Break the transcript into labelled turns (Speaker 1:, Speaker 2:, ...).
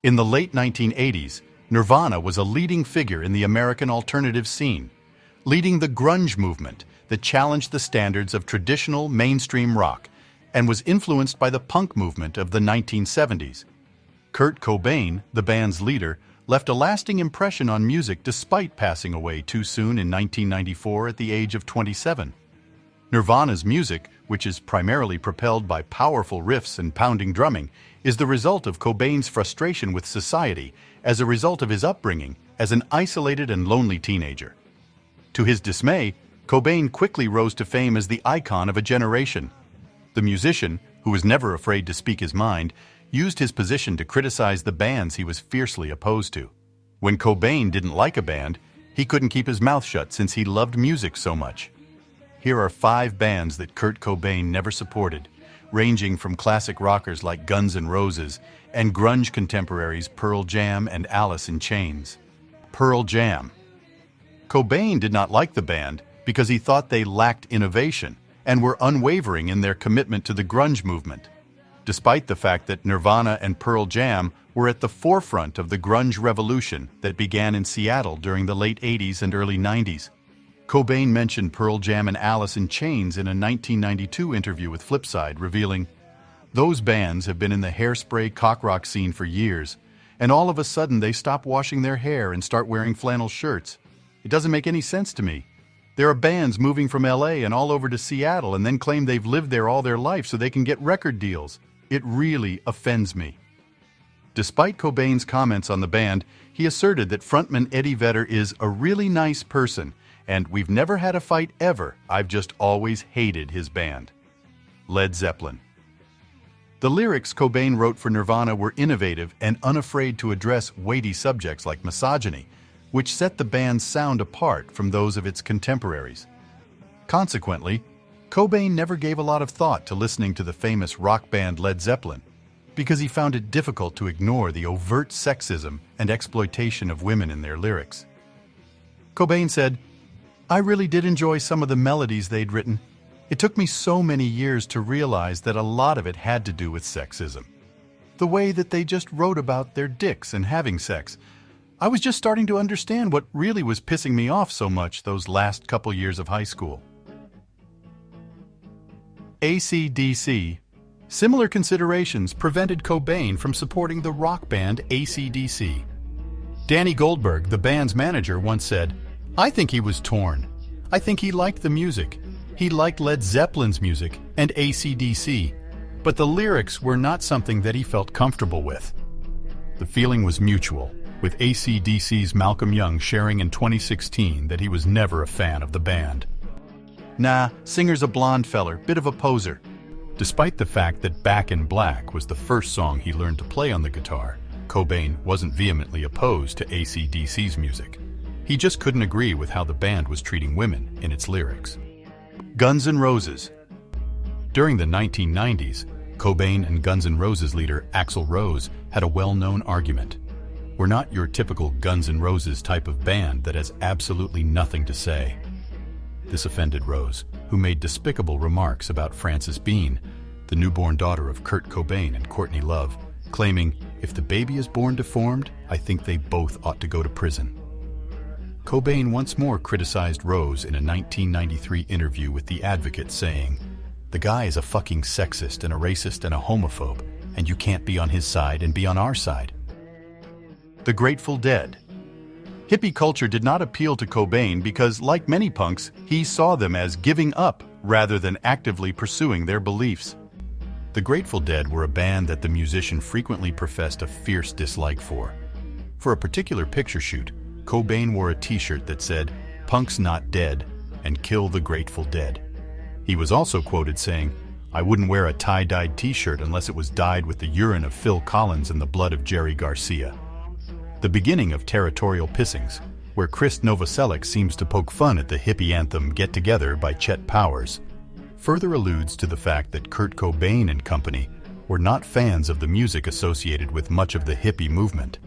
Speaker 1: In the late 1980s, Nirvana was a leading figure in the American alternative scene, leading the grunge movement that challenged the standards of traditional mainstream rock and was influenced by the punk movement of the 1970s. Kurt Cobain, the band's leader, left a lasting impression on music despite passing away too soon in 1994 at the age of 27. Nirvana's music, which is primarily propelled by powerful riffs and pounding drumming, is the result of Cobain's frustration with society as a result of his upbringing as an isolated and lonely teenager. To his dismay, Cobain quickly rose to fame as the icon of a generation. The musician, who was never afraid to speak his mind, used his position to criticize the bands he was fiercely opposed to. When Cobain didn't like a band, he couldn't keep his mouth shut since he loved music so much. Here are 5 bands that Kurt Cobain never supported, ranging from classic rockers like Guns N' Roses and grunge contemporaries Pearl Jam and Alice in Chains. Pearl Jam. Cobain did not like the band because he thought they lacked innovation and were unwavering in their commitment to the grunge movement. Despite the fact that Nirvana and Pearl Jam were at the forefront of the grunge revolution that began in Seattle during the late 80s and early 90s. Cobain mentioned Pearl Jam and Alice in Chains in a 1992 interview with Flipside, revealing, "Those bands have been in the hairspray cock rock scene for years, and all of a sudden they stop washing their hair and start wearing flannel shirts. It doesn't make any sense to me. There are bands moving from LA and all over to Seattle and then claim they've lived there all their life so they can get record deals. It really offends me." Despite Cobain's comments on the band, he asserted that frontman Eddie Vedder is a really nice person, and "We've never had a fight ever, I've just always hated his band." Led Zeppelin. The lyrics Cobain wrote for Nirvana were innovative and unafraid to address weighty subjects like misogyny, which set the band's sound apart from those of its contemporaries. Consequently, Cobain never gave a lot of thought to listening to the famous rock band Led Zeppelin, because he found it difficult to ignore the overt sexism and exploitation of women in their lyrics. Cobain said, "I really did enjoy some of the melodies they'd written. It took me so many years to realize that a lot of it had to do with sexism. The way that they just wrote about their dicks and having sex. I was just starting to understand what really was pissing me off so much those last couple years of high school." AC/DC. Similar considerations prevented Cobain from supporting the rock band AC/DC. Danny Goldberg, the band's manager, once said, "I think he was torn. I think he liked the music. He liked Led Zeppelin's music and AC/DC, but the lyrics were not something that he felt comfortable with." The feeling was mutual, with AC/DC's Malcolm Young sharing in 2016 that he was never a fan of the band. "Nah, singer's a blonde feller, bit of a poser." Despite the fact that Back in Black was the first song he learned to play on the guitar, Cobain wasn't vehemently opposed to AC/DC's music. He just couldn't agree with how the band was treating women in its lyrics. Guns N' Roses. During the 1990s, Cobain and Guns N' Roses leader Axl Rose had a well-known argument. "We're not your typical Guns N' Roses type of band that has absolutely nothing to say." This offended Rose, who made despicable remarks about Frances Bean, the newborn daughter of Kurt Cobain and Courtney Love, claiming, "If the baby is born deformed, I think they both ought to go to prison." Cobain once more criticized Rose in a 1993 interview with The Advocate, saying, "The guy is a fucking sexist and a racist and a homophobe, and you can't be on his side and be on our side." The Grateful Dead. Hippie culture did not appeal to Cobain because, like many punks, he saw them as giving up rather than actively pursuing their beliefs. The Grateful Dead were a band that the musician frequently professed a fierce dislike for. For a particular picture shoot, Cobain wore a t-shirt that said, "Punk's not dead," and "Kill the Grateful Dead." He was also quoted saying, "I wouldn't wear a tie-dyed t-shirt unless it was dyed with the urine of Phil Collins and the blood of Jerry Garcia." The beginning of Territorial Pissings, where Chris Novoselic seems to poke fun at the hippie anthem Get Together by Chet Powers, further alludes to the fact that Kurt Cobain and company were not fans of the music associated with much of the hippie movement.